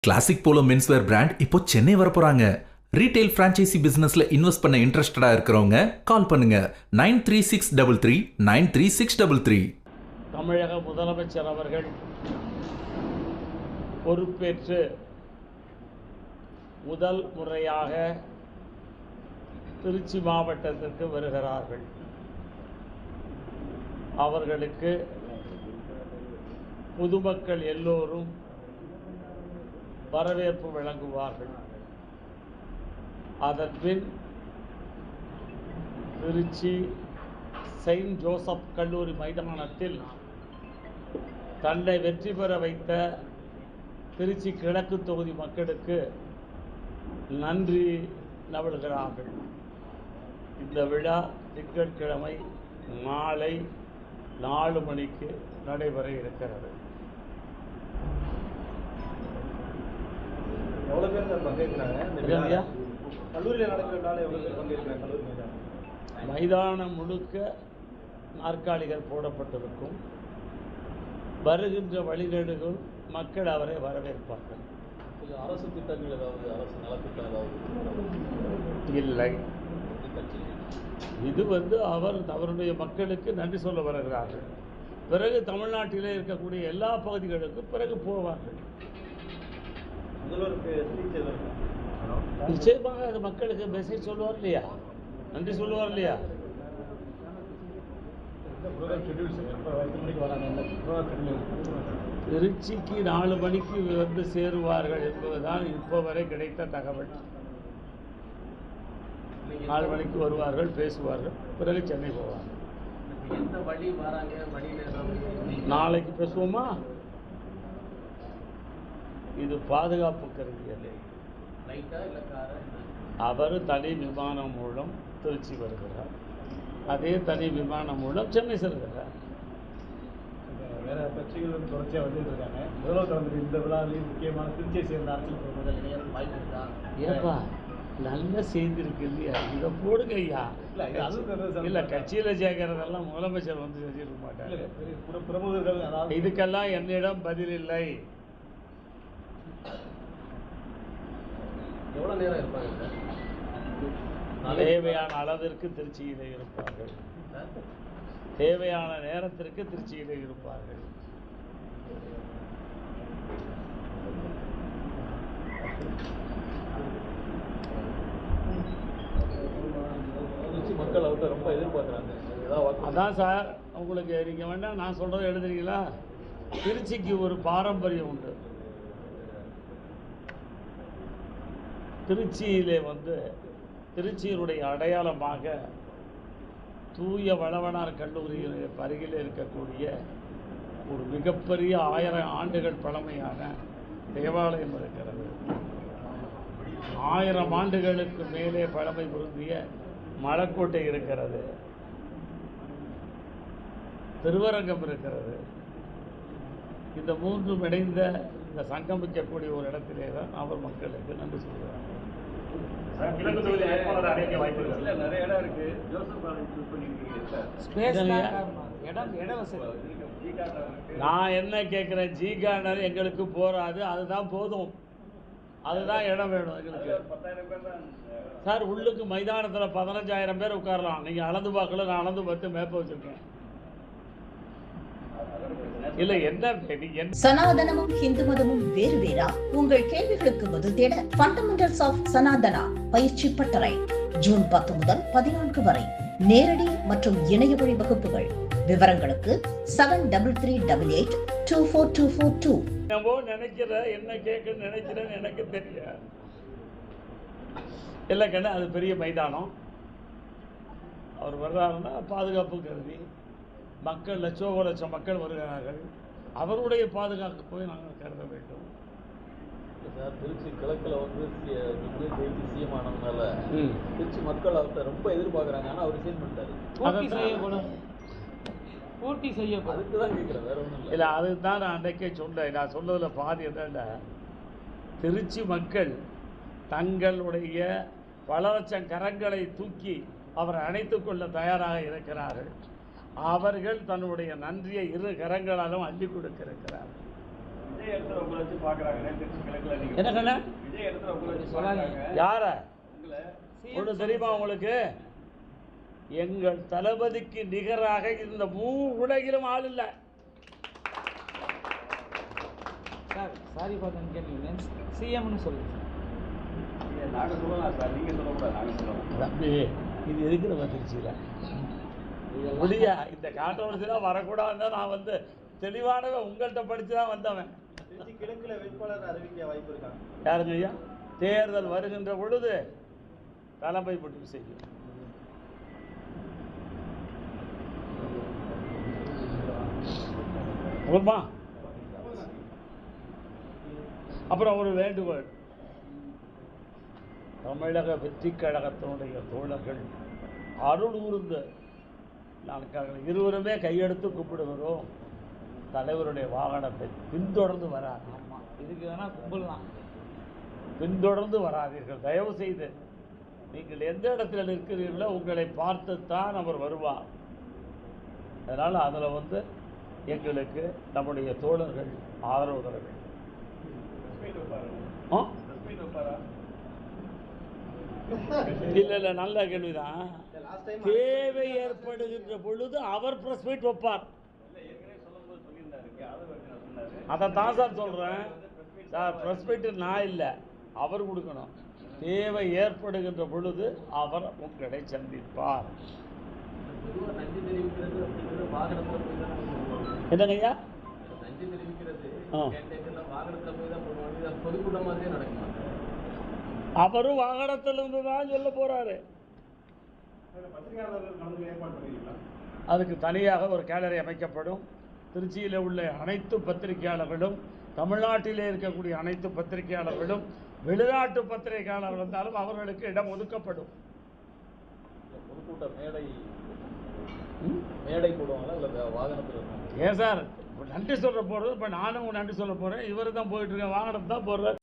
Classic polo menswear brand இப்போ Chennai வரப்போறாங்க. Retail franchisee பிசினஸ்ல invest பண்ண இன்ட்ரெஸ்டடா இருக்கிறவங்க கால் பண்ணுங்க 9363393633. தமிழக முதலமைச்சர் அவர்கள் பொறுப்பேற்று முதல் முறையாக திருச்சி மாவட்டத்திற்கு வருகிறார்கள். அவர்களுக்கு பொதுமக்கள் எல்லோரும் வரவேற்பு வழங்குவார்கள். அதன் பின் திருச்சி செயின்ட் ஜோசப் கல்லூரி மைதானத்தில் தன்னை வெற்றி பெற வைத்த திருச்சி கிழக்கு தொகுதி மக்களுக்கு நன்றி நவழ்கிறார்கள். இந்த விழா திங்கட்கிழமை மாலை 4 மணிக்கு நடைபெற இருக்கிறது. எவ்வளோ பேர் சார் பங்கேற்கிறாங்க? கல்லூரியில் நடக்கிறதுனால எவ்வளோ பேர் பங்கேற்கிறாங்க? கல்லூரி மைதானம் முழுக்க நாற்காலிகள் போடப்பட்டிருக்கும். வருகின்ற வழிநெடுகள் மக்கள் அவரை வரவேற்பார்கள். அரசு திட்டங்கள் ஏதாவது, அரசு நலத்திட்டம் ஏதாவது இல்லை. இது அவருடைய மக்களுக்கு நன்றி சொல்ல வருகிறார்கள். பிறகு தமிழ்நாட்டிலே இருக்கக்கூடிய எல்லா பகுதிகளுக்கும் பிறகு போவார்கள். நிச்சயமாக அது மக்களுக்கு மெசேஜ் சொல்லுவார் இல்லையா, நன்றி சொல்லுவார் இல்லையா. திருச்சிக்கு 4 மணிக்கு வந்து சேருவார்கள் என்பதுதான் இப்போ வரை கிடைத்த தகவல். 4 மணிக்கு வருவார்கள், பேசுவார்கள், பிறகு சென்னை போவார்கள். நாளைக்கு பேசுவோமா? இது பாதுகாப்பு கருதி அல்ல. அவர் தனி விமானம் மூலம் திருச்சி வருகிறார், அதே தனி விமானம் மூலம் சென்னை செல்கிறார். வேற கட்சிகள் தொடர்ச்சியாக வந்துட்டு இருக்காங்க. முதல்வர் இந்த விழாவிலேயும் முக்கியமான திருச்சியை சேர்ந்த அரசியல் பிரமுகர்கள் வாய்ப்பு இருக்கா? ஏப்பா நல்ல செய்தி இருக்கு இல்லையா, இதை போடுங்க ஐயா. இல்லை, கட்சியில் சேர்க்கறதெல்லாம் முதலமைச்சர் வந்து செஞ்சிருக்க மாட்டார். பிரமுகர்கள் இதுக்கெல்லாம் என்னிடம் பதில் இல்லை. எவ்வளோ நேரம் இருப்பாங்க? தேவையான அளவிற்கு திருச்சியிலே இருப்பார்கள், தேவையான நேரத்திற்கு திருச்சியிலே இருப்பார்கள். மக்கள் அவர்கிட்ட ரொம்ப எதிர்பார்க்குறாங்க. அதான் சார், உங்களுக்கு நீங்கள் வேண்டாம் நான் சொல்கிறத எழுதுறீங்களா? திருச்சிக்கு ஒரு பாரம்பரியம் உண்டு. திருச்சியிலே திருச்சியினுடைய அடையாளமாக தூய வளவனார் கல்லூரியில் அருகில் இருக்கக்கூடிய ஒரு மிகப்பெரிய 1000 ஆண்டுகள் பழமையான தேவாலயம் இருக்கிறது. 1000 ஆண்டுகளுக்கு மேலே பழமை பொருந்திய மலைக்கோட்டை இருக்கிறது, திருவரங்கம் இருக்கிறது. இந்த 3 இணைந்த இந்த சங்கமிக்கக்கூடிய ஒரு இடத்திலே தான் அவர் மக்களுக்கு நன்றி சொல்கிறார். கிழக்கு தொகுதி வேட்பாளர் அடைக்க வாய்ப்பு இருக்கு. நிறைய இடம் இருக்கு. ஜோசப் நான் என்ன கேட்குறேன், ஜி கார்னர் எங்களுக்கு போராது, அதுதான் போதும், அதுதான் இடம் வேணும் எங்களுக்கு. 10,000 பேர் தான் சார். உள்ளுக்கு மைதானத்தில் 15,000 பேர் உட்காரலாம். நீங்கள் அளந்து பார்க்கல, நான் அளந்து பார்த்து மேப்ப வச்சுருக்கேன். இல்லை, என்ன சனாதனமும் ஹிந்து மதமும் வேறு வேறா? உங்கள் கேள்விகளுக்கு பதில் தேட ஃபண்டமெண்டல்ஸ் ஆஃப் சனாதனா பயிற்சி பட்டறை ஜூன் 10 முதல் 14 வரை நேரடி மற்றும் இணைய வழி வகுப்புகள். விவரங்களுக்கு 7338824242. நினைக்கிற என்ன கேட்க நினைக்கிறேன்னு எனக்கு தெரியும். இல்லை கண்ணு, அது பெரிய மைதானம். அவர் வர்றாருன்னா பாதுகாப்பு கருதி மக்கள் லட்சம் மக்கள் வருகிறார்கள். அவருடைய பாதுகாப்பு போய் நாங்கள் கருத வேண்டும். சார், திருச்சி கிழக்கில் சிஎம் ஆனதுனால திருச்சி மக்கள் அவர்கிட்ட ரொம்ப எதிர்பார்க்குறாங்க. ஆனால் அவர் ரிசைன் பண்ணிட்டாரு. பூர்த்தி செய்யப்படும். அதுக்கு தான் கேட்குறேன், வேற ஒன்றும் இல்லை. அதுக்கு தான் நான் அன்றைக்கே சொன்னேன். நான் சொன்னதில் பாதி என்னென்ன, திருச்சி மக்கள் தங்களுடைய பல லட்சம் கரங்களை தூக்கி அவரை அணைத்துக் கொள்ள தயாராக இருக்கிறார்கள். அவர்கள் தன்னுடைய நன்றியை 2 கரங்களாலும் அள்ளி கொடுக்க இருக்கிறார். என்ன கண்ணா விஜய் இடத்துல உங்களை சொல்லாதீங்க. யார உங்களை ஒன்று தெரியுமா உங்களுக்கு? எங்கள் தளபதிக்கு நிகராக இந்த உலகிலும் ஆள் இல்லை. Sir sorry for the inconvenience, சிஎம்னு சொல்லுங்க சார். நாங்க சொல்லலாம் சார், நீங்க சொல்லக்கூடாது, நாங்க சொல்லலாம். தம்பி இது இருக்கிற வந்துருச்சுல முடியா இந்த கான்ட்ரவர்சிலாம் வரக்கூடாதுன்னு நான் வந்து தெளிவானவன் உங்கள்கிட்ட படித்து தான் வந்தவன். திருச்சி கிழக்குல வேட்பாளர் அறிவிக்க வாய்ப்பு இருக்காங்க. யாருங்க ஐயா? தேர்தல் வருகின்ற பொழுது தலைமை முடிவு செய்யும். போதுமா? அப்புறம் ஒரு வேண்டுகோள், தமிழக வெற்றி கழகத்தினுடைய தோழர்கள் அருள் கூர்ந்து நாங்கள் இருவருமே கையெடுத்து கூப்பிடுகிறோம். தலைவருடைய வாகனத்தை பின்தொடர்ந்து வராது. ஆமாம், இதுக்கு வேணால் கும்பலாம். பின்தொடர்ந்து வராதீர்கள் தயவு செய்து. நீங்கள் எந்த இடத்துல நிற்கிறீர்களோ உங்களை பார்த்துத்தான் அவர் வருவார். அதனால் அதில் வந்து எங்களுக்கு நம்முடைய தோழர்கள் ஆதரவு தர வேண்டும். இல்லை நல்ல கேள்விதான். தேவை ஏற்படுகின்ற பொழுது அவர் பிரஸ் மீட் வைப்பார். அதைத்தான் சார் சொல்கிறேன் சார். பிரஸ் மீட்டு நான் இல்லை, அவர் கொடுக்கணும். தேவை ஏற்படுகின்ற பொழுது அவர் உங்களை சந்திப்பார். நன்றி தெரிவிக்கிறது அப்படிங்கிறது வாகனத்தில் போய் தான் என்னங்கய்யா? நன்றி தெரிவிக்கிறது ஆ. வாகனத்தில் போய் தான் போடுவாங்க. இது பொதுக்கூட்டம் மாதிரியே நடக்குமா? அவரும் வாகனத்திலிருந்து தான் சொல்ல போறாரு. அதுக்கு தனியாக ஒரு கேலரி அமைக்கப்படும். திருச்சியில் உள்ள அனைத்து பத்திரிகையாளர்களும், தமிழ்நாட்டிலே இருக்கக்கூடிய அனைத்து பத்திரிகையாளர்களும், வெளிநாட்டு பத்திரிகையாளர்கள் வந்தாலும் அவர்களுக்கு இடம் ஒதுக்கப்படும். பொதுக்கூட்ட மேடை போடுவாங்களா இல்லை வாகனத்தில் இருக்காங்க? ஏன் சார் நன்றி சொல்ல போகிறது? இப்போ நானும் நன்றி சொல்ல போகிறேன். இவர் தான் போயிட்டு இருக்கேன், வாகனம் தான் போடுறார்.